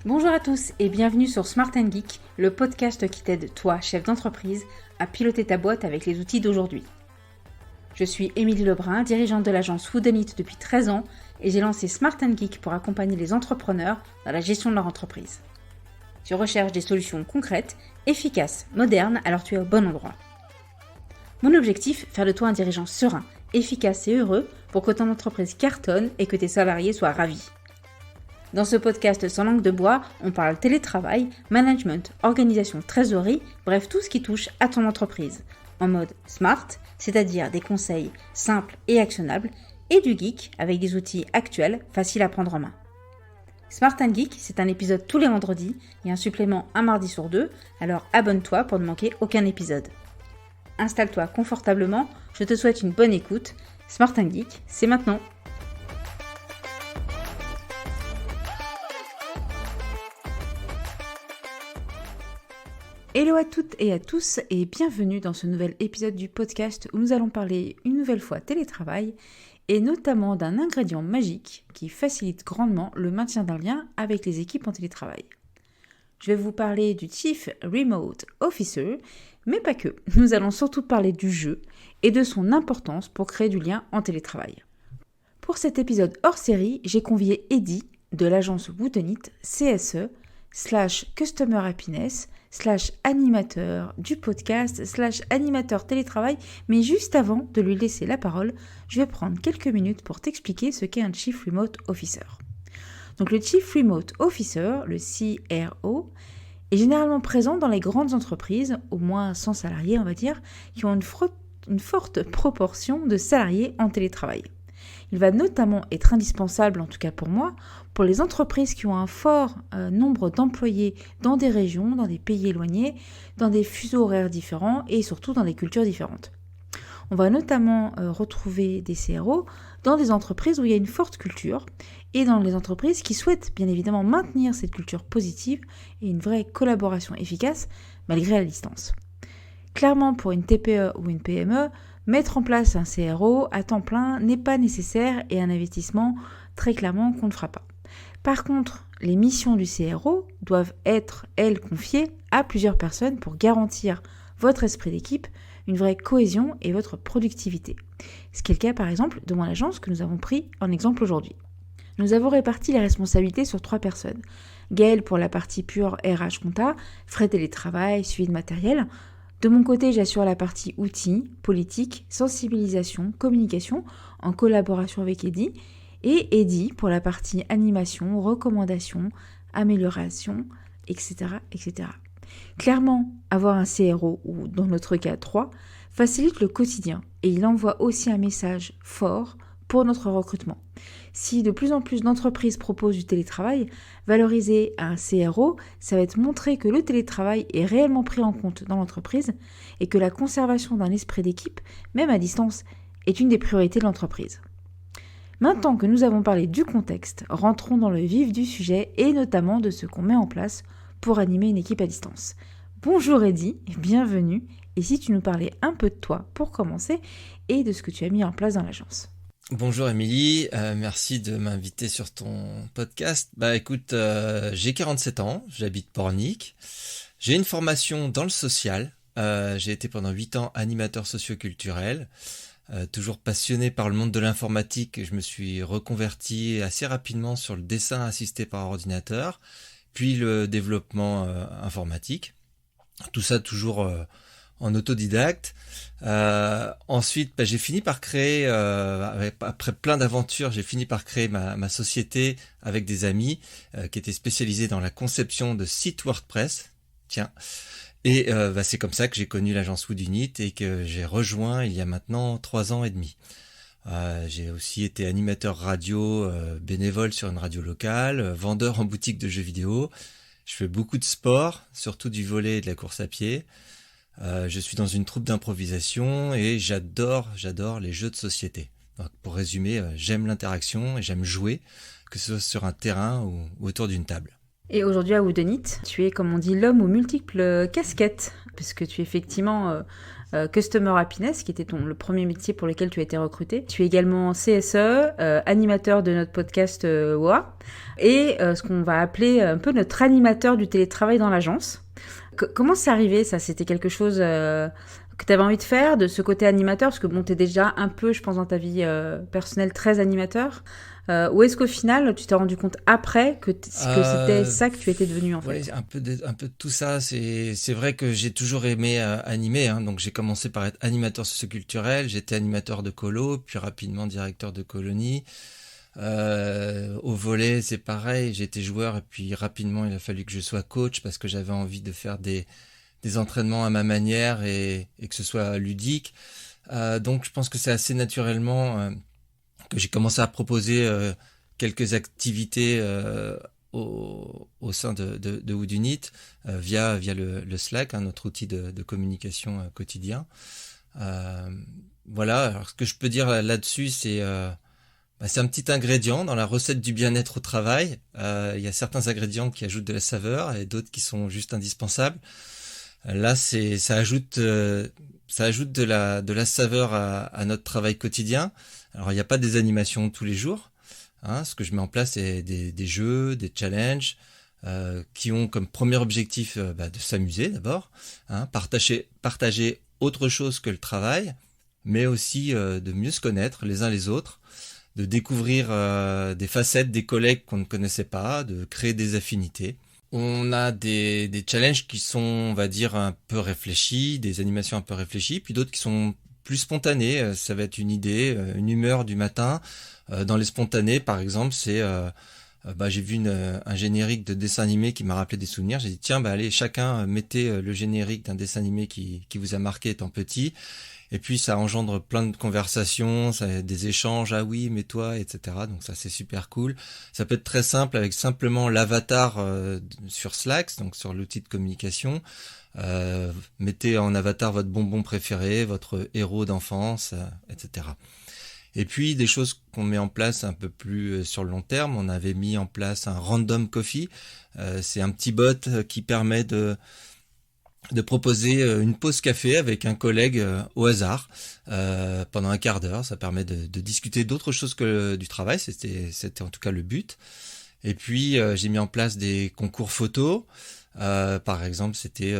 Bonjour à tous et bienvenue sur Smart & Geek, le podcast qui t'aide, toi, chef d'entreprise, à piloter ta boîte avec les outils d'aujourd'hui. Je suis Émilie Lebrun, dirigeante de l'agence Woodenit depuis 13 ans et j'ai lancé Smart & Geek pour accompagner les entrepreneurs dans la gestion de leur entreprise. Tu recherches des solutions concrètes, efficaces, modernes, alors tu es au bon endroit. Mon objectif, faire de toi un dirigeant serein, efficace et heureux pour que ton entreprise cartonne et que tes salariés soient ravis. Dans ce podcast sans langue de bois, on parle télétravail, management, organisation, trésorerie, bref tout ce qui touche à ton entreprise. En mode smart, c'est-à-dire des conseils simples et actionnables, et du geek avec des outils actuels, faciles à prendre en main. Smart & Geek, c'est un épisode tous les vendredis et un supplément un mardi sur 2, alors abonne-toi pour ne manquer aucun épisode. Installe-toi confortablement, je te souhaite une bonne écoute. Smart & Geek, c'est maintenant. Hello à toutes et à tous et bienvenue dans ce nouvel épisode du podcast où nous allons parler une nouvelle fois télétravail et notamment d'un ingrédient magique qui facilite grandement le maintien d'un lien avec les équipes en télétravail. Je vais vous parler du Chief Remote Officer, mais pas que. Nous allons surtout parler du jeu et de son importance pour créer du lien en télétravail. Pour cet épisode hors série, j'ai convié Eddy de l'agence Woodenit CSE / Customer Happiness / animateur du podcast / animateur télétravail, mais juste avant de lui laisser la parole, je vais prendre quelques minutes pour t'expliquer ce qu'est un Chief Remote Officer. Donc le Chief Remote Officer, le CRO, est généralement présent dans les grandes entreprises, au moins 100 salariés on va dire, qui ont une forte proportion de salariés en télétravail. Il va notamment être indispensable, en tout cas pour moi, pour les entreprises qui ont un fort nombre d'employés dans des régions, dans des pays éloignés, dans des fuseaux horaires différents et surtout dans des cultures différentes. On va notamment retrouver des CRO dans des entreprises où il y a une forte culture et dans les entreprises qui souhaitent bien évidemment maintenir cette culture positive et une vraie collaboration efficace malgré la distance. Clairement, pour une TPE ou une PME, mettre en place un CRO à temps plein n'est pas nécessaire et un investissement très clairement qu'on ne fera pas. Par contre, les missions du CRO doivent être, elles, confiées à plusieurs personnes pour garantir votre esprit d'équipe, une vraie cohésion et votre productivité. Ce qui est le cas par exemple de mon agence que nous avons pris en exemple aujourd'hui. Nous avons réparti les responsabilités sur 3 personnes. Gaëlle pour la partie pure RH compta, frais télétravail, suivi de matériel. De mon côté, j'assure la partie outils, politique, sensibilisation, communication, en collaboration avec Eddy. Et Eddy pour la partie animation, recommandation, amélioration, etc., etc. Clairement, avoir un CRO, ou dans notre cas 3, facilite le quotidien et il envoie aussi un message fort pour notre recrutement. Si de plus en plus d'entreprises proposent du télétravail, valoriser un CRO, ça va être montrer que le télétravail est réellement pris en compte dans l'entreprise et que la conservation d'un esprit d'équipe, même à distance, est une des priorités de l'entreprise. Maintenant que nous avons parlé du contexte, rentrons dans le vif du sujet et notamment de ce qu'on met en place pour animer une équipe à distance. Bonjour Eddy et bienvenue, et si tu nous parlais un peu de toi pour commencer et de ce que tu as mis en place dans l'agence. Bonjour Émilie, merci de m'inviter sur ton podcast. Écoute, j'ai 47 ans, j'habite Pornic, j'ai une formation dans le social, j'ai été pendant 8 ans animateur socio-culturel, toujours passionné par le monde de l'informatique, je me suis reconverti assez rapidement sur le dessin assisté par ordinateur, puis le développement informatique, tout ça toujours en autodidacte. Ensuite, j'ai fini par créer, après plein d'aventures, j'ai fini par créer ma société avec des amis qui étaient spécialisés dans la conception de sites WordPress. Tiens. Et c'est comme ça que j'ai connu l'agence Woodenit et que j'ai rejoint il y a maintenant 3 ans et demi. J'ai aussi été animateur radio bénévole sur une radio locale, vendeur en boutique de jeux vidéo. Je fais beaucoup de sport, surtout du volley et de la course à pied. Je suis dans une troupe d'improvisation et j'adore les jeux de société. Donc, pour résumer, j'aime l'interaction et j'aime jouer, que ce soit sur un terrain ou autour d'une table. Et aujourd'hui à Woodenit, tu es, comme on dit, l'homme aux multiples casquettes, puisque tu es effectivement Customer Happiness, qui était le premier métier pour lequel tu as été recruté. Tu es également CSE, animateur de notre podcast WOA, et ce qu'on va appeler un peu notre animateur du télétravail dans l'agence. Comment c'est arrivé ça? C'était quelque chose que tu avais envie de faire, de ce côté animateur? Parce que bon, tu es déjà un peu, je pense, dans ta vie personnelle, très animateur. Ou est-ce qu'au final, tu t'es rendu compte après que c'était ça que tu étais devenu en fait? Ouais, un peu de tout ça. C'est vrai que j'ai toujours aimé animer, hein. Donc j'ai commencé par être animateur socioculturel, j'étais animateur de colo, puis rapidement directeur de colonie. Au volley, c'est pareil, j'étais joueur et puis rapidement il a fallu que je sois coach parce que j'avais envie de faire des entraînements à ma manière et que ce soit ludique. Donc je pense que c'est assez naturellement que j'ai commencé à proposer quelques activités au sein de Woodunit via le Slack, hein, notre outil de communication quotidien. Voilà, alors ce que je peux dire là-dessus, c'est un petit ingrédient dans la recette du bien-être au travail. Il y a certains ingrédients qui ajoutent de la saveur et d'autres qui sont juste indispensables. Là, ça ajoute de la saveur à notre travail quotidien. Alors, il n'y a pas des animations tous les jours. Hein. Ce que je mets en place, c'est des jeux, des challenges qui ont comme premier objectif de s'amuser d'abord, hein, partager autre chose que le travail, mais aussi de mieux se connaître les uns les autres, de découvrir des facettes des collègues qu'on ne connaissait pas, de créer des affinités. On a des challenges qui sont, on va dire, un peu réfléchis, des animations un peu réfléchies, puis d'autres qui sont plus spontanées. Ça va être une idée, une humeur du matin. Dans les spontanés, par exemple, j'ai vu un générique de dessin animé qui m'a rappelé des souvenirs. J'ai dit, tiens, allez, chacun mettez le générique d'un dessin animé qui vous a marqué étant petit. Et puis ça engendre plein de conversations, des échanges, ah oui, mais toi, etc. Donc ça c'est super cool. Ça peut être très simple avec simplement l'avatar sur Slack, donc sur l'outil de communication. Mettez en avatar votre bonbon préféré, votre héros d'enfance, etc. Et puis des choses qu'on met en place un peu plus sur le long terme. On avait mis en place un random coffee. C'est un petit bot qui permet de proposer une pause café avec un collègue au hasard pendant un quart d'heure. Ça permet de discuter d'autres choses que du travail. C'était en tout cas le but. Et puis j'ai mis en place des concours photos. Par exemple, c'était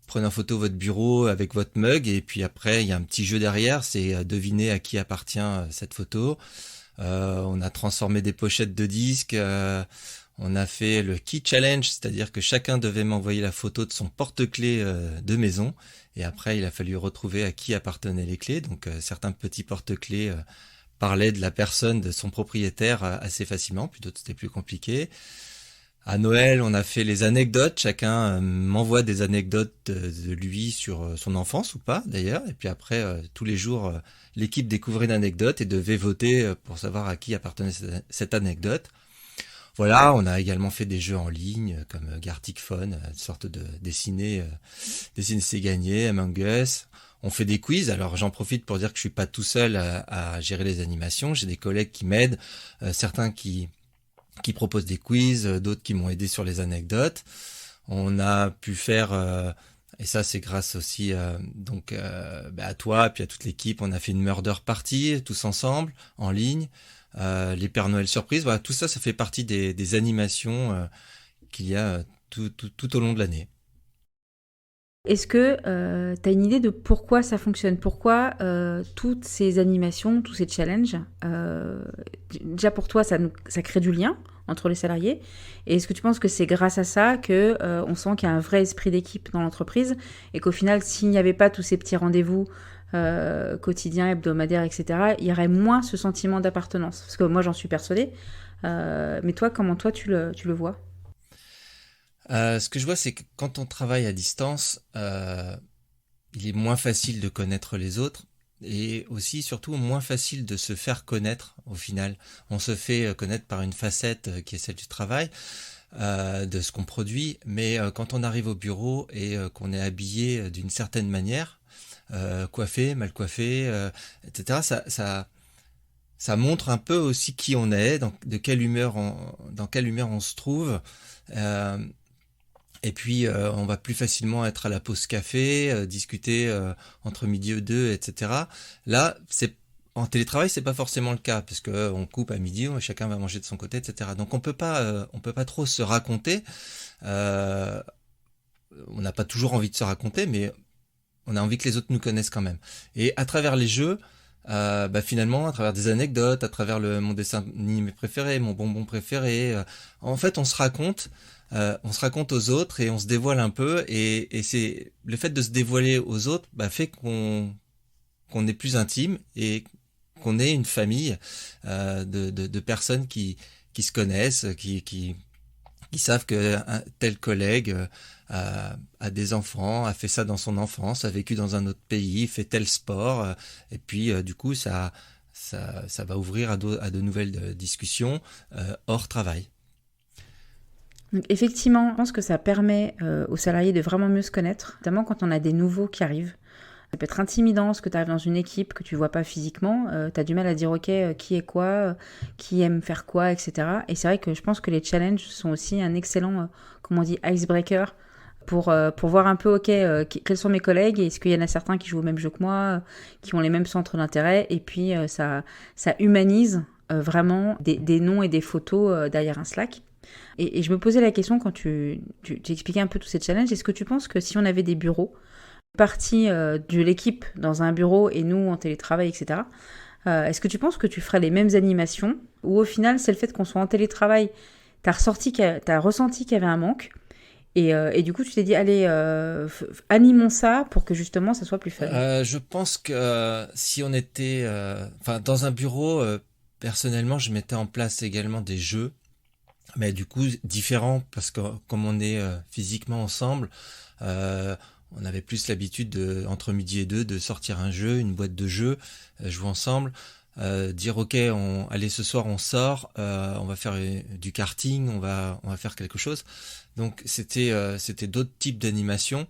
prenez en photo votre bureau avec votre mug et puis après il y a un petit jeu derrière, c'est deviner à qui appartient cette photo. On a transformé des pochettes de disques. On a fait le Key Challenge, c'est-à-dire que chacun devait m'envoyer la photo de son porte-clés de maison. Et après, il a fallu retrouver à qui appartenaient les clés. Donc, certains petits porte-clés parlaient de la personne, de son propriétaire assez facilement, puis d'autres c'était plus compliqué. À Noël, on a fait les anecdotes. Chacun m'envoie des anecdotes de lui sur son enfance ou pas, d'ailleurs. Et puis après, tous les jours, l'équipe découvrait une anecdote et devait voter pour savoir à qui appartenait cette anecdote. Voilà, on a également fait des jeux en ligne comme Gartic Phone, une sorte de dessiner c'est gagné, Among Us. On fait des quiz, alors j'en profite pour dire que je suis pas tout seul à gérer les animations. J'ai des collègues qui m'aident, certains qui proposent des quiz, d'autres qui m'ont aidé sur les anecdotes. On a pu faire, et ça c'est grâce aussi à toi et puis à toute l'équipe, on a fait une murder party tous ensemble en ligne. Les Pères Noël surprises, voilà, tout ça, ça fait partie des animations qu'il y a tout au long de l'année. Est-ce que tu as une idée de pourquoi ça fonctionne? Pourquoi toutes ces animations, tous ces challenges, déjà pour toi, ça crée du lien entre les salariés. Et est-ce que tu penses que c'est grâce à ça que on sent qu'il y a un vrai esprit d'équipe dans l'entreprise et qu'au final, s'il n'y avait pas tous ces petits rendez-vous quotidiens, hebdomadaires, etc., il y aurait moins ce sentiment d'appartenance? Parce que moi, j'en suis persuadée. Mais toi, comment toi, tu le vois? Ce que je vois, c'est que quand on travaille à distance, il est moins facile de connaître les autres et aussi, surtout, moins facile de se faire connaître au final. On se fait connaître par une facette qui est celle du travail, de ce qu'on produit, mais quand on arrive au bureau et qu'on est habillé d'une certaine manière, coiffé, mal coiffé, etc., ça montre un peu aussi qui on est, dans quelle humeur on se trouve. Euh, et puis, on va plus facilement être à la pause café, discuter entre midi et deux, etc. Là, en télétravail, c'est pas forcément le cas, parce que on coupe à midi, chacun va manger de son côté, etc. Donc, on peut pas trop se raconter. Euh, on n'a pas toujours envie de se raconter, mais on a envie que les autres nous connaissent quand même. Et à travers les jeux, finalement, à travers des anecdotes, à travers mon dessin animé préféré, mon bonbon préféré, en fait, on se raconte aux autres et on se dévoile un peu. Et c'est le fait de se dévoiler aux autres, fait qu'on est plus intime et qu'on est une famille de personnes qui se connaissent, qui savent que un tel collègue a des enfants, a fait ça dans son enfance, a vécu dans un autre pays, fait tel sport, et puis du coup ça va ouvrir à de nouvelles discussions hors travail. Donc effectivement, je pense que ça permet aux salariés de vraiment mieux se connaître, notamment quand on a des nouveaux qui arrivent. Ça peut être intimidant parce que tu arrives dans une équipe que tu vois pas physiquement, tu as du mal à dire ok, qui est quoi, qui aime faire quoi, etc. Et c'est vrai que je pense que les challenges sont aussi un excellent, comment on dit, icebreaker pour voir un peu ok, quels sont mes collègues, et est-ce qu'il y en a certains qui jouent au même jeu que moi, qui ont les mêmes centres d'intérêt, et puis ça humanise vraiment des noms et des photos derrière un Slack. Et je me posais la question quand tu expliquais un peu tous ces challenges, est-ce que tu penses que si on avait des bureaux, partie de l'équipe dans un bureau et nous en télétravail, etc., est-ce que tu penses que tu ferais les mêmes animations, ou au final c'est le fait qu'on soit en télétravail, t'as ressenti qu'il y avait un manque, et du coup tu t'es dit allez, animons ça pour que justement ça soit plus fun. Je pense que si on était dans un bureau, personnellement je mettais en place également des jeux, mais du coup différents, parce que comme on est physiquement ensemble, on avait plus l'habitude entre midi et deux de sortir un jeu, une boîte de jeux, jouer ensemble, dire ok, allez ce soir on sort, on va faire du karting, on va faire quelque chose. Donc c'était d'autres types d'animations.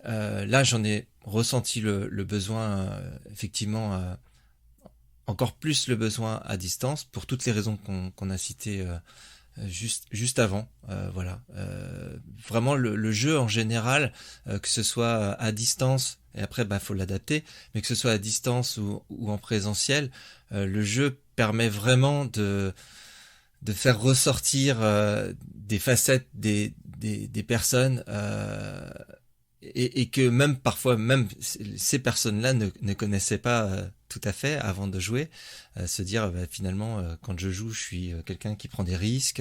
Là j'en ai ressenti le besoin, effectivement, encore plus le besoin à distance, pour toutes les raisons qu'on a citées juste avant. Voilà. Vraiment le jeu en général, que ce soit à distance, et après faut l'adapter, mais que ce soit à distance ou en présentiel, le jeu permet vraiment de faire ressortir des facettes des personnes, et que même parfois même ces personnes-là ne connaissaient pas tout à fait avant de jouer, se dire finalement quand je joue je suis quelqu'un qui prend des risques,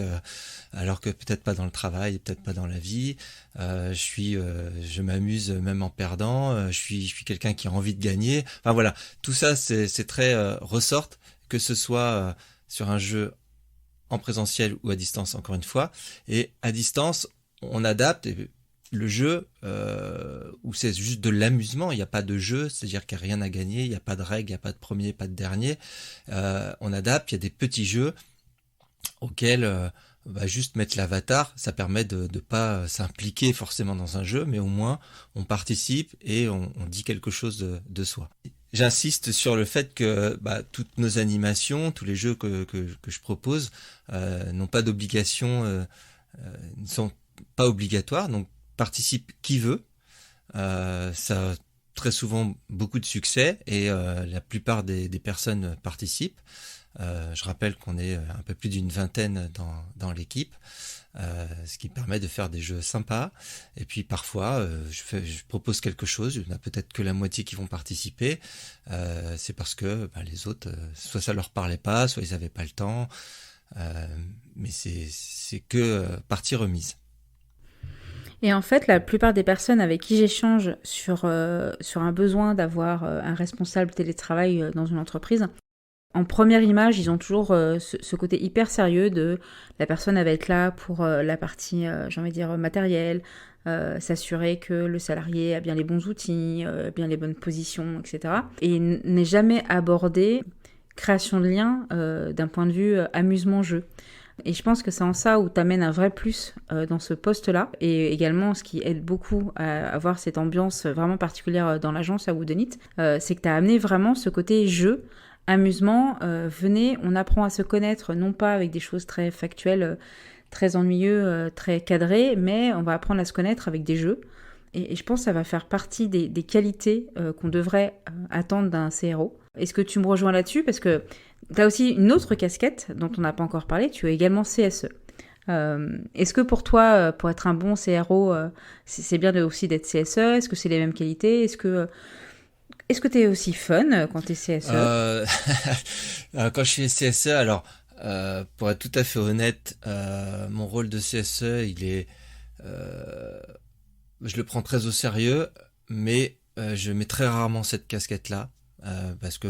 alors que peut-être pas dans le travail, peut-être pas dans la vie, je m'amuse même en perdant, je suis quelqu'un qui a envie de gagner. Enfin voilà, tout ça c'est très ressorte, que ce soit sur un jeu en présentiel ou à distance, encore une fois. Et à distance on adapte, le jeu où c'est juste de l'amusement, il n'y a pas de jeu, c'est-à-dire qu'il n'y a rien à gagner, il n'y a pas de règles, il n'y a pas de premier, pas de dernier. On adapte, il y a des petits jeux auxquels juste mettre l'avatar, ça permet de ne pas s'impliquer forcément dans un jeu, mais au moins on participe et on dit quelque chose de soi. J'insiste sur le fait que toutes nos animations, tous les jeux que je propose n'ont pas d'obligation, ne sont pas obligatoires, donc participe qui veut. Ça a très souvent beaucoup de succès, et la plupart des personnes participent. Je rappelle qu'on est un peu plus d'une vingtaine dans l'équipe, ce qui permet de faire des jeux sympas. Et puis parfois je propose quelque chose, il n'y en a peut-être que la moitié qui vont participer, c'est parce que les autres, soit ça leur parlait pas, soit ils n'avaient pas le temps, mais c'est que partie remise. Et en fait, la plupart des personnes avec qui j'échange sur un besoin d'avoir un responsable télétravail dans une entreprise, en première image, ils ont toujours ce côté hyper sérieux de la personne va être là pour la partie, j'ai envie de dire, matérielle, s'assurer que le salarié a bien les bons outils, bien les bonnes positions, etc. Et n'est jamais abordé création de liens d'un point de vue amusement-jeu. Et je pense que c'est en ça où tu amènes un vrai plus dans ce poste-là. Et également, ce qui aide beaucoup à avoir cette ambiance vraiment particulière dans l'agence à Woodenit, c'est que tu as amené vraiment ce côté jeu amusement, venez, on apprend à se connaître, non pas avec des choses très factuelles, très ennuyeux, très cadré, mais on va apprendre à se connaître avec des jeux. Et je pense que ça va faire partie des qualités qu'on devrait attendre d'un CRO. Est-ce que tu me rejoins là-dessus? Parce que tu as aussi une autre casquette dont on n'a pas encore parlé, tu es également CSE. Est-ce que pour toi, pour être un bon CRO, c'est bien aussi d'être CSE? Est-ce que c'est les mêmes qualités? Est-ce que tu es aussi fun quand tu es CSE? Quand je suis CSE, alors pour être tout à fait honnête, mon rôle de CSE, euh, je le prends très au sérieux, mais je mets très rarement cette casquette-là. Parce que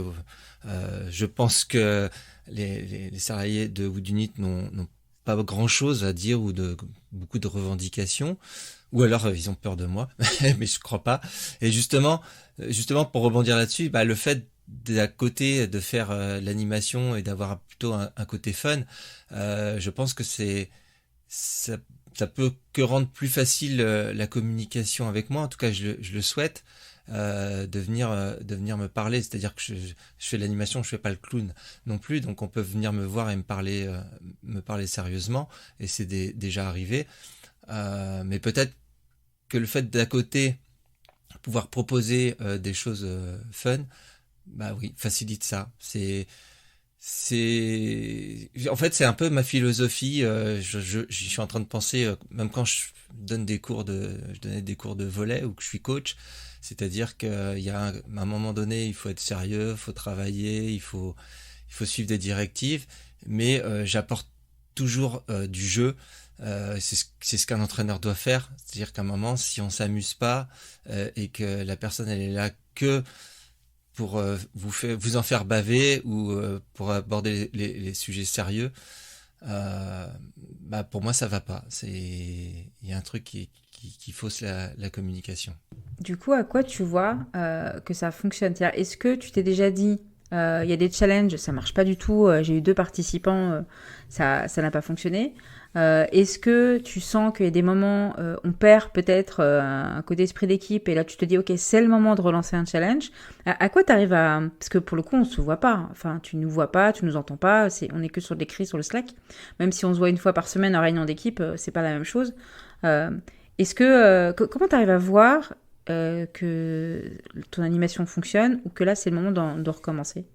je pense que les salariés de Woodunit n'ont pas grand-chose à dire ou beaucoup de revendications, ou alors ils ont peur de moi, mais je crois pas. Et justement pour rebondir là-dessus, bah, le fait d'à côté de faire l'animation et d'avoir plutôt un côté fun, je pense que ça, ça peut que rendre plus facile la communication avec moi. En tout cas, je le souhaite. De venir me parler, c'est-à-dire que je fais l'animation, je fais pas le clown non plus, donc on peut venir me voir et me parler sérieusement, et c'est déjà arrivé. Mais peut-être que le fait d'à côté pouvoir proposer des choses fun, bah oui, facilite ça. En fait, c'est un peu ma philosophie. Je suis en train de penser, même quand je donnais des cours de volley ou que je suis coach, c'est-à-dire qu'il y a un moment donné, il faut être sérieux, il faut travailler, il faut suivre des directives, mais j'apporte toujours du jeu. C'est ce qu'un entraîneur doit faire. C'est-à-dire qu'à un moment, si on s'amuse pas et que la personne elle est là que pour vous en faire baver ou pour aborder les sujets sérieux, bah pour moi ça va pas. Il y a un truc qui fausse la communication. Du coup, à quoi tu vois que ça fonctionne? C'est-à-dire, est-ce que tu t'es déjà dit, il y a des challenges, ça marche pas du tout, j'ai eu 2 participants, ça n'a pas fonctionné. Est-ce que tu sens qu'il y a des moments, on perd peut-être un côté esprit d'équipe et là tu te dis, ok, c'est le moment de relancer un challenge. À quoi tu arrives à... Parce que pour le coup, on se voit pas. Enfin, tu nous vois pas, tu nous entends pas, on est que sur l'écrit, sur le Slack. Même si on se voit une fois par semaine en réunion d'équipe, c'est pas la même chose. Euh, comment tu arrives à voir que ton animation fonctionne ou que là c'est le moment de recommencer?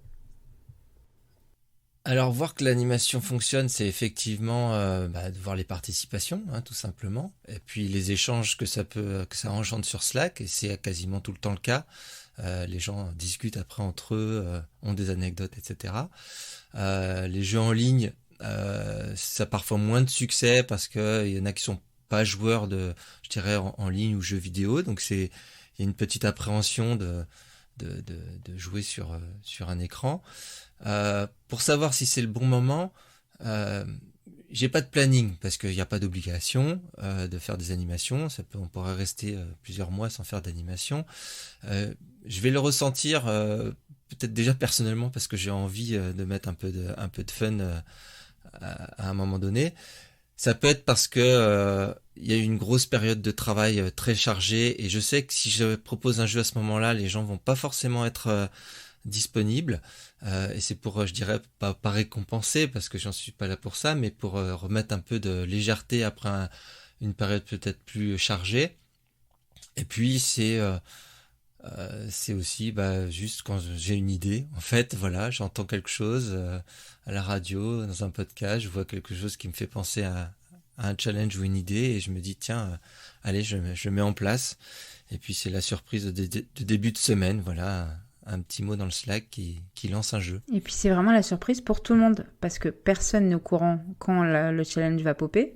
Alors voir que l'animation fonctionne, c'est effectivement de voir les participations, hein, tout simplement, et puis les échanges que ça engendre sur Slack, et c'est quasiment tout le temps le cas. Les gens discutent après entre eux, ont des anecdotes, etc. Les jeux en ligne, ça a parfois moins de succès parce que il y en a qui sont pas joueurs je dirais, en ligne ou jeux vidéo, donc il y a une petite appréhension de jouer sur un écran. Pour savoir si c'est le bon moment, euh, j'ai pas de planning parce qu'il n'y a pas d'obligation de faire des animations. On pourrait rester plusieurs mois sans faire d'animation. Je vais le ressentir peut-être déjà personnellement parce que j'ai envie de mettre un peu de fun à un moment donné. Ça peut être parce que il y a eu une grosse période de travail très chargée et je sais que si je propose un jeu à ce moment-là, les gens vont pas forcément être disponibles. Et c'est pour, je dirais, pas récompenser parce que j'en suis pas là pour ça, mais pour remettre un peu de légèreté après une période peut-être plus chargée. Et puis c'est aussi juste quand j'ai une idée. En fait, voilà, j'entends quelque chose à la radio, dans un podcast, je vois quelque chose qui me fait penser à un challenge ou une idée et je me dis tiens, allez, je mets en place. Et puis c'est la surprise de début de semaine, voilà, un petit mot dans le Slack qui lance un jeu. Et puis c'est vraiment la surprise pour tout le monde parce que personne n'est au courant quand le challenge va popper.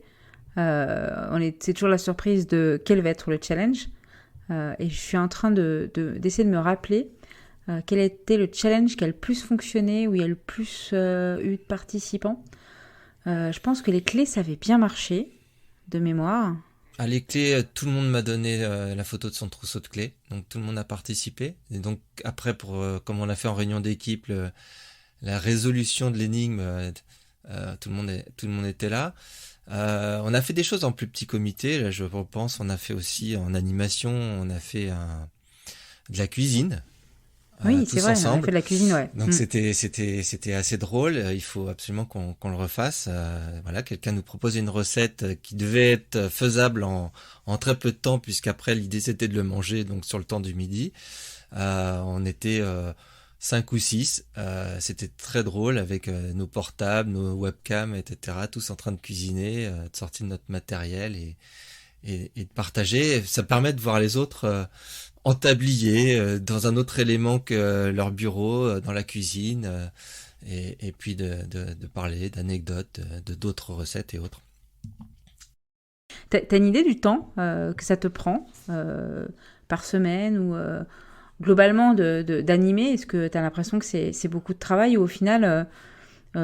C'est toujours la surprise de quel va être le challenge. Et je suis en train d'essayer de me rappeler quel était le challenge qui a le plus fonctionné, où il y a le plus eu de participants. Je pense que les clés, ça avait bien marché, de mémoire. À les clés, tout le monde m'a donné la photo de son trousseau de clés, donc tout le monde a participé. Et donc après, comme on l'a fait en réunion d'équipe, la résolution de l'énigme, tout le monde était là. On a fait des choses en plus petit comité. Là, je repense, on a fait aussi en animation, on a fait de la cuisine. Oui, c'est tous vrai, on a fait ensemble. de la cuisine, ouais. Donc c'était assez drôle. Il faut absolument qu'on le refasse. Voilà, quelqu'un nous proposait une recette qui devait être faisable en très peu de temps, puisqu'après l'idée c'était de le manger donc sur le temps du midi. On était 5 ou 6. C'était très drôle avec nos portables, nos webcams, etc. Tous en train de cuisiner, de sortir de notre matériel et de partager. Ça permet de voir les autres en tablier, dans un autre élément que leur bureau, dans la cuisine, et puis de parler d'anecdotes, de d'autres recettes et autres. T'as une idée du temps que ça te prend par semaine ou globalement d'animer? Est-ce que tu as l'impression que c'est beaucoup de travail ou au final tu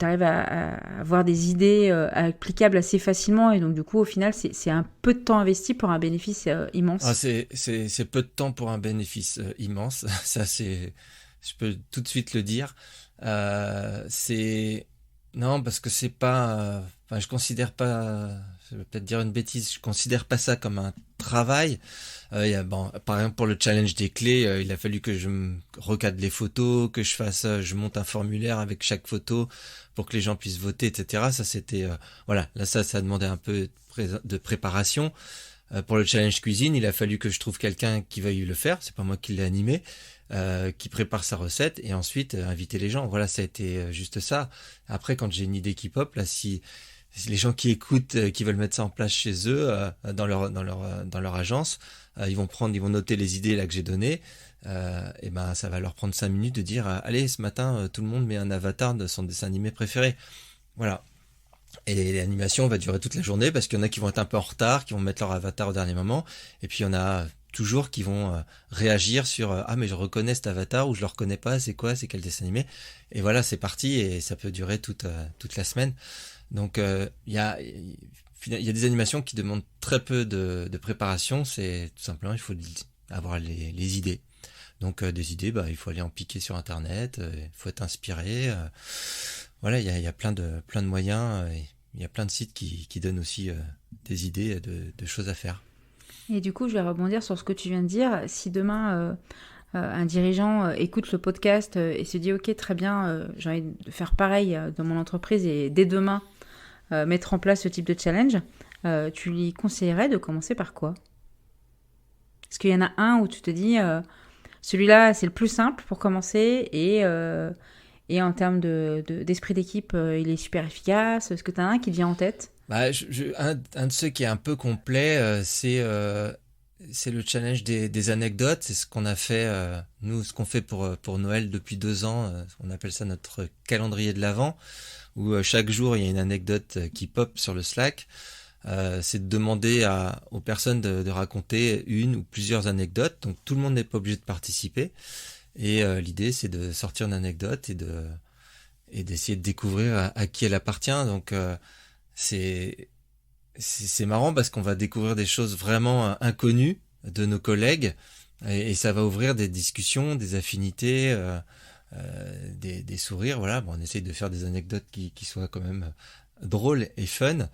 arrives à avoir des idées applicables assez facilement et donc du coup au final c'est un peu de temps investi pour un bénéfice Ah, immense? c'est peu de temps pour un bénéfice immense. Ça, je peux tout de suite le dire. C'est, non, parce que c'est pas, enfin, je considère pas, je vais peut-être dire une bêtise, je considère pas ça comme un travail. Bon, par exemple, pour le challenge des clés, il a fallu que je me recadre les photos, que je monte un formulaire avec chaque photo pour que les gens puissent voter, etc. Ça, c'était, voilà, là, ça demandait un peu de préparation. Pour le challenge cuisine, il a fallu que je trouve quelqu'un qui veuille le faire. C'est pas moi qui l'ai animé, qui prépare sa recette et ensuite inviter les gens. Voilà, ça a été juste ça. Après, quand j'ai une idée qui pop, là, si les gens qui écoutent, qui veulent mettre ça en place chez eux, dans leur agence, ils vont noter les idées là que j'ai données. Et ben, ça va leur prendre 5 minutes de dire, allez, ce matin, tout le monde met un avatar de son dessin animé préféré. Voilà. Et l'animation va durer toute la journée parce qu'il y en a qui vont être un peu en retard, qui vont mettre leur avatar au dernier moment. Et puis il y en a toujours qui vont réagir sur ah mais je reconnais cet avatar ou je le reconnais pas, c'est quoi, c'est quel dessin animé. Et voilà, c'est parti et ça peut durer toute la semaine. Donc il y a des animations qui demandent très peu de préparation. C'est tout simplement il faut avoir les idées. Donc des idées, bah il faut aller en piquer sur internet, il faut être inspiré. Voilà, il y a plein de moyens, il y a plein de sites qui donnent aussi des idées de choses à faire. Et du coup, je vais rebondir sur ce que tu viens de dire. Si demain, un dirigeant écoute le podcast et se dit, OK, très bien, j'ai envie de faire pareil dans mon entreprise et dès demain, mettre en place ce type de challenge, tu lui conseillerais de commencer par quoi? Est-ce qu'il y en a un où tu te dis, celui-là, c'est le plus simple pour commencer et en termes d'esprit d'équipe, il est super efficace? Est-ce que tu as un qui te vient en tête? Bah, un de ceux qui est un peu complet, c'est le challenge des anecdotes. C'est ce qu'on a fait, nous, ce qu'on fait pour Noël depuis 2 ans. On appelle ça notre calendrier de l'Avent, où chaque jour il y a une anecdote qui pop sur le Slack. C'est de demander aux personnes de raconter une ou plusieurs anecdotes. Donc tout le monde n'est pas obligé de participer. Et l'idée, c'est de sortir une anecdote et d'essayer de découvrir à qui elle appartient. Donc c'est c'est marrant parce qu'on va découvrir des choses vraiment inconnues de nos collègues et ça va ouvrir des discussions, des affinités, des sourires. Voilà, bon, on essaye de faire des anecdotes qui soient quand même drôles et fun,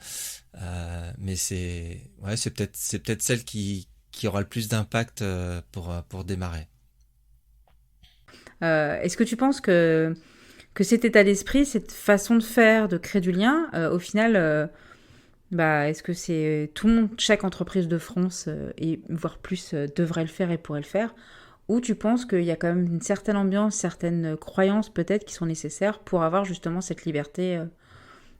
mais c'est peut-être celle qui aura le plus d'impact pour démarrer. Est-ce que tu penses que cet état d'esprit, cette façon de faire, de créer du lien, au final, bah, est-ce que c'est tout le monde, chaque entreprise de France, et voire plus, devrait le faire et pourrait le faire? Ou tu penses qu'il y a quand même une certaine ambiance, certaines croyances peut-être qui sont nécessaires pour avoir justement cette liberté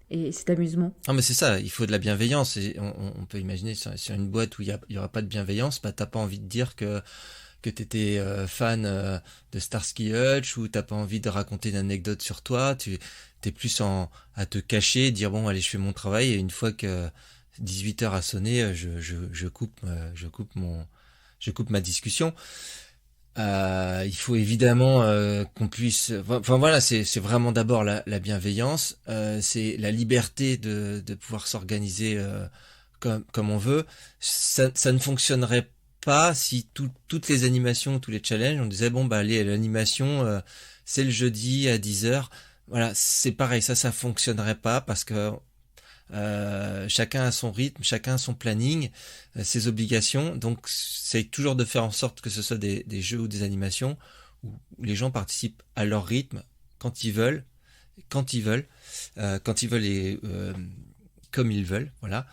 et cet amusement? Non, mais c'est ça, il faut de la bienveillance. Et on peut imaginer sur une boîte où il y aura pas de bienveillance, bah t'as pas envie de dire que t'étais fan de Starsky Hutch ou t'as pas envie de raconter une anecdote sur toi. Tu t'es plus à te cacher, dire bon allez je fais mon travail et une fois que 18 heures a sonné, je coupe ma discussion. Il faut évidemment qu'on puisse. Enfin voilà, c'est vraiment d'abord la bienveillance, c'est la liberté de pouvoir s'organiser comme on veut. Ça ne fonctionnerait pas si toutes les animations, tous les challenges, on disait bon bah allez l'animation c'est le jeudi à 10 heures. Voilà, c'est pareil, ça fonctionnerait pas parce que chacun a son rythme, chacun a son planning, ses obligations. Donc, c'est toujours de faire en sorte que ce soit des jeux ou des animations où les gens participent à leur rythme, quand ils veulent, quand ils veulent, quand ils veulent et comme ils veulent, voilà.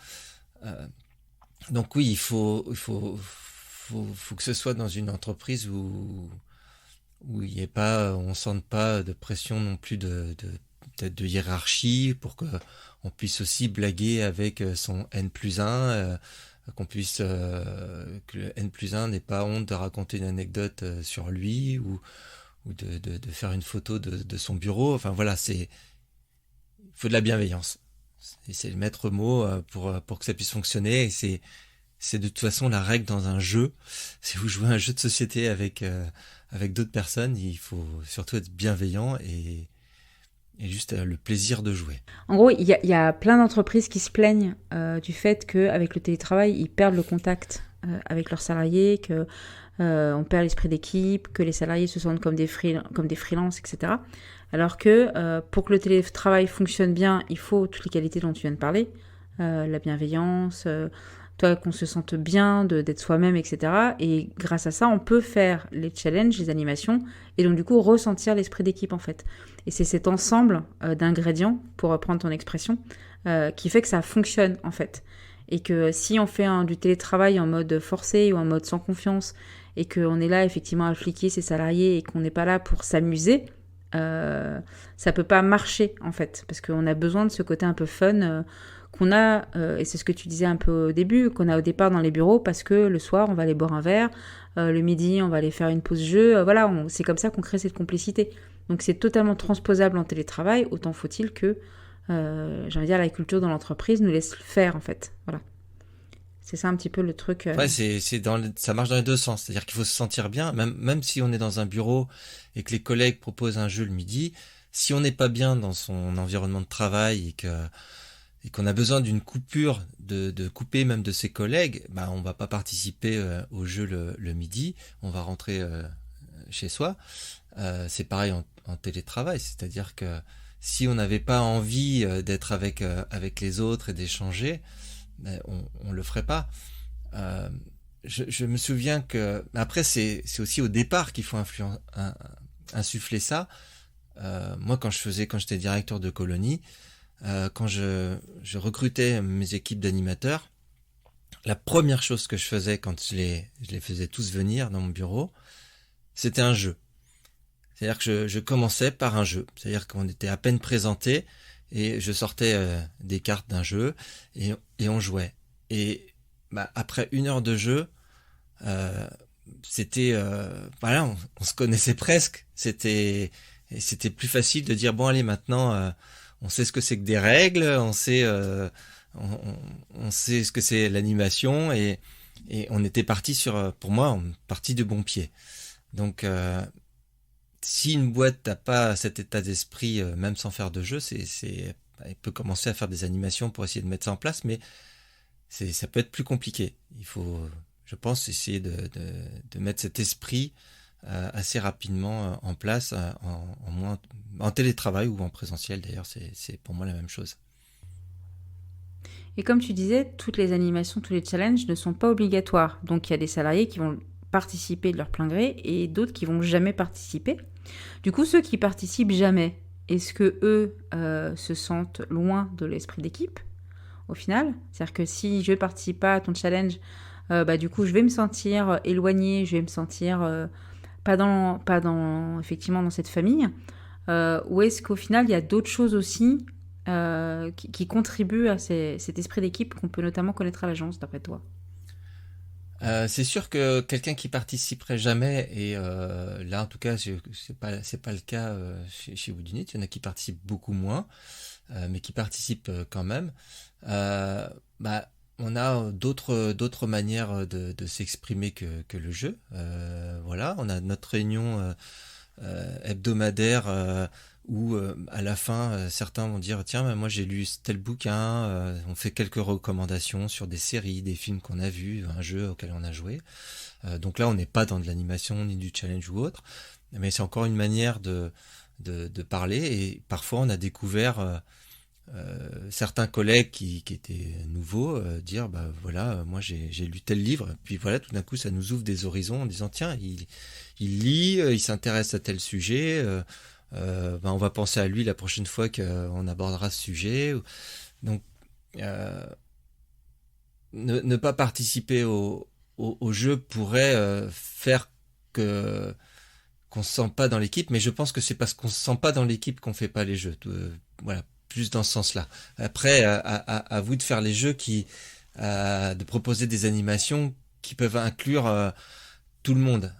Donc oui, faut que ce soit dans une entreprise où il y ait pas, on sente pas de pression non plus peut-être de hiérarchie pour que on puisse aussi blaguer avec son N+1, qu'on puisse que le N+1 n'ait pas honte de raconter une anecdote sur lui ou de faire une photo de son bureau. Enfin voilà, il faut de la bienveillance. C'est le maître mot pour que ça puisse fonctionner. Et c'est de toute façon la règle dans un jeu. Si vous jouez à un jeu de société avec d'autres personnes, il faut surtout être bienveillant et juste le plaisir de jouer. En gros, il y a plein d'entreprises qui se plaignent du fait qu'avec le télétravail, ils perdent le contact avec leurs salariés, que on perd l'esprit d'équipe, que les salariés se sentent comme des freelances, etc. Alors que pour que le télétravail fonctionne bien, il faut toutes les qualités dont tu viens de parler, la bienveillance, toi qu'on se sente bien d'être soi-même, etc. Et grâce à ça, on peut faire les challenges, les animations, et donc du coup ressentir l'esprit d'équipe en fait. Et c'est cet ensemble d'ingrédients, pour reprendre ton expression, qui fait que ça fonctionne en fait. Et que si on fait du télétravail en mode forcé ou en mode sans confiance, et qu'on est là effectivement à fliquer ses salariés et qu'on n'est pas là pour s'amuser, ça peut pas marcher en fait. Parce qu'on a besoin de ce côté un peu fun qu'on a, et c'est ce que tu disais un peu au début, qu'on a au départ dans les bureaux, parce que le soir on va aller boire un verre, le midi on va aller faire une pause jeu, voilà, c'est comme ça qu'on crée cette complicité. Donc c'est totalement transposable en télétravail, autant faut-il que, j'ai envie de dire, la culture dans l'entreprise nous laisse faire en fait, voilà. C'est ça un petit peu le truc. Ouais, ça marche dans les deux sens. C'est-à-dire qu'il faut se sentir bien, même si on est dans un bureau et que les collègues proposent un jeu le midi, si on n'est pas bien dans son environnement de travail et qu'on a besoin d'une coupure, de couper même de ses collègues, bah on va pas participer au jeu le midi, on va rentrer chez soi. C'est pareil en télétravail, c'est-à-dire que si on n'avait pas envie d'être avec les autres et d'échanger, ben, on le ferait pas. Je me souviens que après c'est aussi au départ qu'il faut insuffler ça. Moi quand j'étais directeur de colonie, quand je recrutais mes équipes d'animateurs, la première chose que je faisais quand je les faisais tous venir dans mon bureau, c'était un jeu. C'est-à-dire que je commençais par un jeu. C'est-à-dire qu'on était à peine présenté et je sortais des cartes d'un jeu et on jouait. Et bah, après 1 heure de jeu, c'était voilà, on se connaissait presque. C'était plus facile de dire bon allez maintenant on sait ce que c'est que des règles, on sait ce que c'est l'animation et on était parti pour moi on parti de bon pied. Donc si une boîte n'a pas cet état d'esprit, même sans faire de jeu, elle peut commencer à faire des animations pour essayer de mettre ça en place, mais ça peut être plus compliqué. Il faut, je pense, essayer de mettre cet esprit assez rapidement en place, en télétravail ou en présentiel d'ailleurs, c'est pour moi la même chose. Et comme tu disais, toutes les animations, tous les challenges ne sont pas obligatoires. Donc il y a des salariés qui vont participer de leur plein gré et d'autres qui vont jamais participer. Du coup, ceux qui participent jamais, est-ce que eux se sentent loin de l'esprit d'équipe au final? C'est-à-dire que si je ne participe pas à ton challenge, du coup, je vais me sentir éloignée, je vais me sentir pas dans effectivement dans cette famille. Ou est-ce qu'au final, il y a d'autres choses aussi qui contribuent à cet esprit d'équipe qu'on peut notamment connaître à l'agence, d'après toi? C'est sûr que quelqu'un qui participerait jamais, et là en tout cas c'est pas le cas chez Woodunit, il y en a qui participent beaucoup moins, mais qui participent quand même. Bah on a d'autres manières de s'exprimer que le jeu. Voilà, on a notre réunion hebdomadaire où à la fin certains vont dire tiens moi j'ai lu tel bouquin, on fait quelques recommandations sur des séries, des films qu'on a vus, un jeu auquel on a joué. Donc là on n'est pas dans de l'animation ni du challenge ou autre, mais c'est encore une manière de parler et parfois on a découvert certains collègues qui étaient nouveaux dire bah voilà, moi j'ai lu tel livre, puis voilà, tout d'un coup ça nous ouvre des horizons en disant tiens, il lit, il s'intéresse à tel sujet, ben on va penser à lui la prochaine fois qu'on abordera ce sujet. Donc ne pas participer au jeu pourrait faire que qu'on se sent pas dans l'équipe, mais je pense que c'est parce qu'on se sent pas dans l'équipe qu'on fait pas les jeux. Voilà, plus dans ce sens-là. Après, à vous de faire les jeux de proposer des animations qui peuvent inclure tout le monde.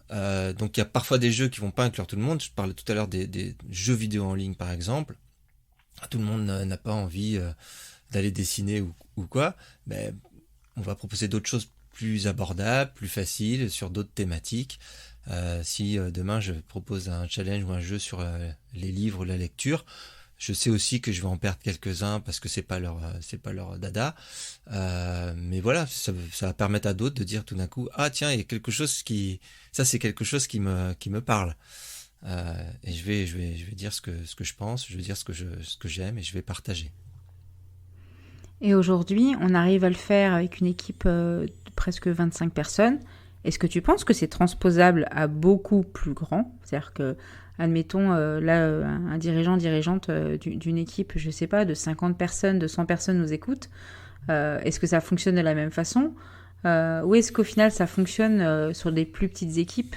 Donc il y a parfois des jeux qui vont pas inclure tout le monde. Je parlais tout à l'heure des jeux vidéo en ligne, par exemple. Tout le monde n'a pas envie d'aller dessiner ou quoi. Mais on va proposer d'autres choses plus abordables, plus faciles, sur d'autres thématiques. Si demain je propose un challenge ou un jeu sur les livres, la lecture, je sais aussi que je vais en perdre quelques-uns parce que c'est pas leur dada. Mais voilà, ça va permettre à d'autres de dire tout d'un coup, ah tiens, il y a quelque chose c'est quelque chose qui me parle. Et je vais dire ce que je pense, je vais dire ce que j'aime et je vais partager. Et aujourd'hui, on arrive à le faire avec une équipe de presque 25 personnes. Est-ce que tu penses que c'est transposable à beaucoup plus grand? C'est-à-dire que, admettons, un dirigeante d'une équipe, je ne sais pas, de 50 personnes, de 100 personnes nous écoutent. Est-ce que ça fonctionne de la même façon? Ou est-ce qu'au final, ça fonctionne sur des plus petites équipes?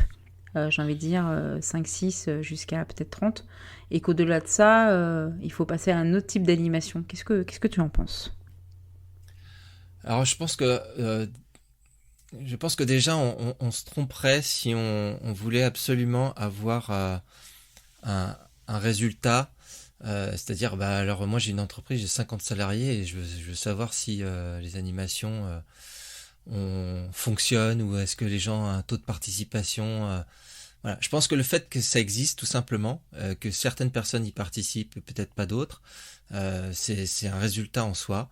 J'ai envie de dire 5-6 jusqu'à peut-être 30. Et qu'au-delà de ça, il faut passer à un autre type d'animation. Qu'est-ce que tu en penses? Alors je pense que déjà on se tromperait si on voulait absolument avoir un résultat. C'est-à-dire, bah alors moi j'ai une entreprise, j'ai 50 salariés et je veux savoir si les animations fonctionnent ou est-ce que les gens ont un taux de participation. Voilà. Je pense que le fait que ça existe tout simplement, que certaines personnes y participent, peut-être pas d'autres, c'est un résultat en soi.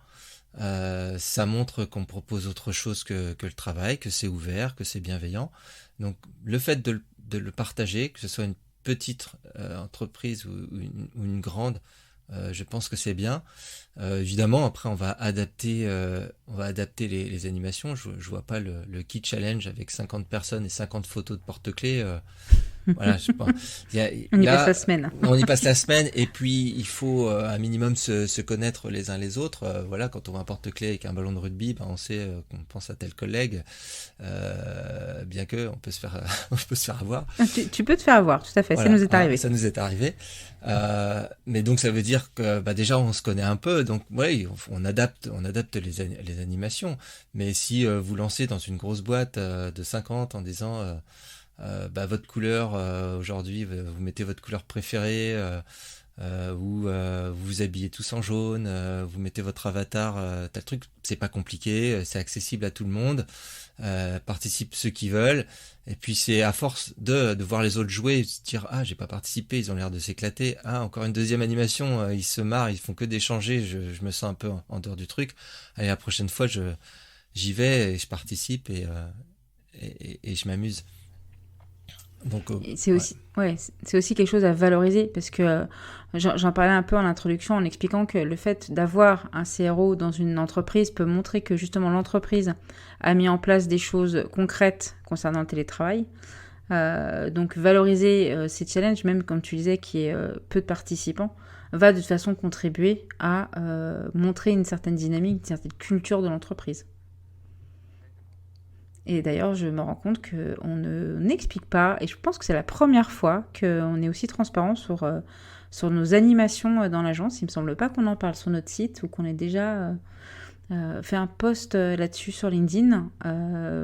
Ça montre qu'on propose autre chose que le travail, que c'est ouvert, que c'est bienveillant. Donc le fait de le partager, que ce soit une petite entreprise ou une grande, je pense que c'est bien. Évidemment, après on va adapter les animations. Je vois pas le Key Challenge avec 50 personnes et 50 photos de porte-clés. Voilà, je sais pas. On y passe la semaine. On y passe la semaine et puis il faut un minimum se connaître les uns les autres. Voilà, quand on voit un porte-clés avec un ballon de rugby, ben on sait qu'on pense à tel collègue, bien que on peut se faire on peut se faire avoir. Tu peux te faire avoir, tout à fait. Voilà, Ça nous est arrivé. ça nous est arrivé. Mais donc ça veut dire que bah déjà on se connaît un peu, donc ouais, on adapte les animations. Mais si vous lancez dans une grosse boîte de 50 en disant bah, votre couleur aujourd'hui, vous mettez votre couleur préférée, ou vous vous habillez tous en jaune, vous mettez votre avatar, tel truc, c'est pas compliqué, c'est accessible à tout le monde, participent ceux qui veulent, et puis c'est à force de voir les autres jouer, se dire ah j'ai pas participé, ils ont l'air de s'éclater, ah encore une deuxième animation, ils se marrent, ils font que d'échanger, je me sens un peu en dehors du truc, allez la prochaine fois j'y vais et je participe et je m'amuse. Donc, C'est aussi, c'est aussi quelque chose à valoriser parce que j'en parlais un peu en introduction en expliquant que le fait d'avoir un CRO dans une entreprise peut montrer que justement l'entreprise a mis en place des choses concrètes concernant le télétravail. Donc valoriser ces challenges, même comme tu disais, qui est peu de participants, va de toute façon contribuer à montrer une certaine dynamique, une certaine culture de l'entreprise. Et d'ailleurs, je me rends compte qu'on n'explique pas, et je pense que c'est la première fois qu'on est aussi transparent sur nos animations dans l'agence. Il me semble pas qu'on en parle sur notre site ou qu'on ait déjà fait un post là-dessus sur LinkedIn.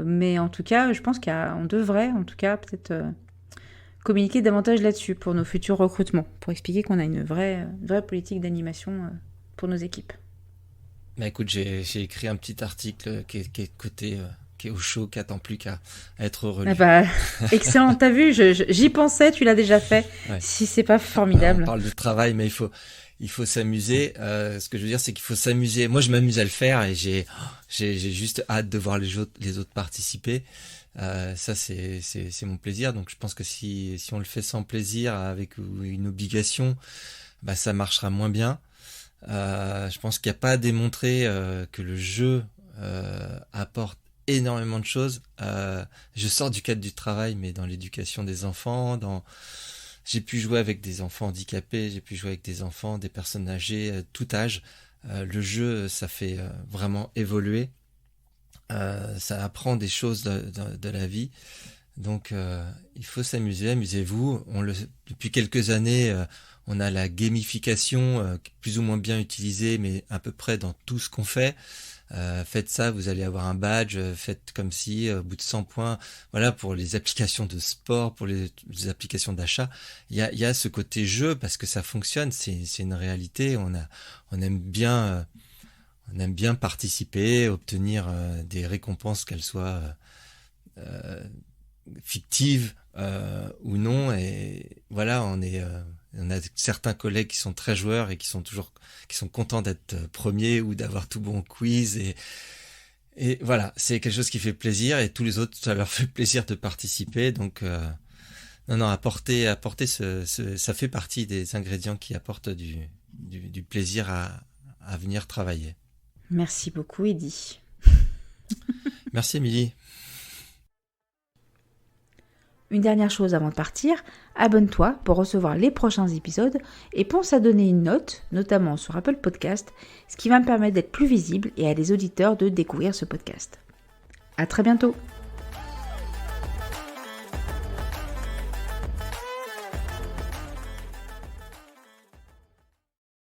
Mais en tout cas, je pense qu'on devrait, en tout cas, peut-être communiquer davantage là-dessus pour nos futurs recrutements, pour expliquer qu'on a une vraie politique d'animation pour nos équipes. Bah écoute, j'ai écrit un petit article qui est coté... qui est au chaud, qui attend plus qu'à être relu. Ah bah, excellent, t'as vu, j'y pensais, tu l'as déjà fait. Ouais. Si c'est pas formidable. On parle de travail, mais il faut s'amuser. Ce que je veux dire, c'est qu'il faut s'amuser. Moi, je m'amuse à le faire et j'ai juste hâte de voir les autres participer. Ça, c'est mon plaisir. Donc, je pense que si on le fait sans plaisir, avec une obligation, bah, ça marchera moins bien. Je pense qu'il n'y a pas à démontrer que le jeu apporte énormément de choses. Je sors du cadre du travail, mais dans l'éducation des enfants, j'ai pu jouer avec des enfants handicapés, j'ai pu jouer avec des enfants, des personnes âgées, tout âge. Le jeu, ça fait vraiment évoluer. Ça apprend des choses de la vie. Donc, il faut s'amuser, amusez-vous. Depuis quelques années, on a la gamification plus ou moins bien utilisée, mais à peu près dans tout ce qu'on fait. Faites ça, vous allez avoir un badge. Faites comme si, au bout de 100 points, voilà, pour les applications de sport, pour les applications d'achat, il y a ce côté jeu parce que ça fonctionne. C'est une réalité. On aime bien participer, obtenir des récompenses, qu'elles soient fictives ou non. Et voilà, on a certains collègues qui sont très joueurs et qui sont contents d'être premiers ou d'avoir tout bon au quiz. Et voilà, c'est quelque chose qui fait plaisir et tous les autres, ça leur fait plaisir de participer. Donc, non, apporter ça fait partie des ingrédients qui apportent du plaisir à venir travailler. Merci beaucoup, Eddy. Merci, Émilie. Une dernière chose avant de partir, abonne-toi pour recevoir les prochains épisodes et pense à donner une note, notamment sur Apple Podcast, ce qui va me permettre d'être plus visible et à des auditeurs de découvrir ce podcast. À très bientôt!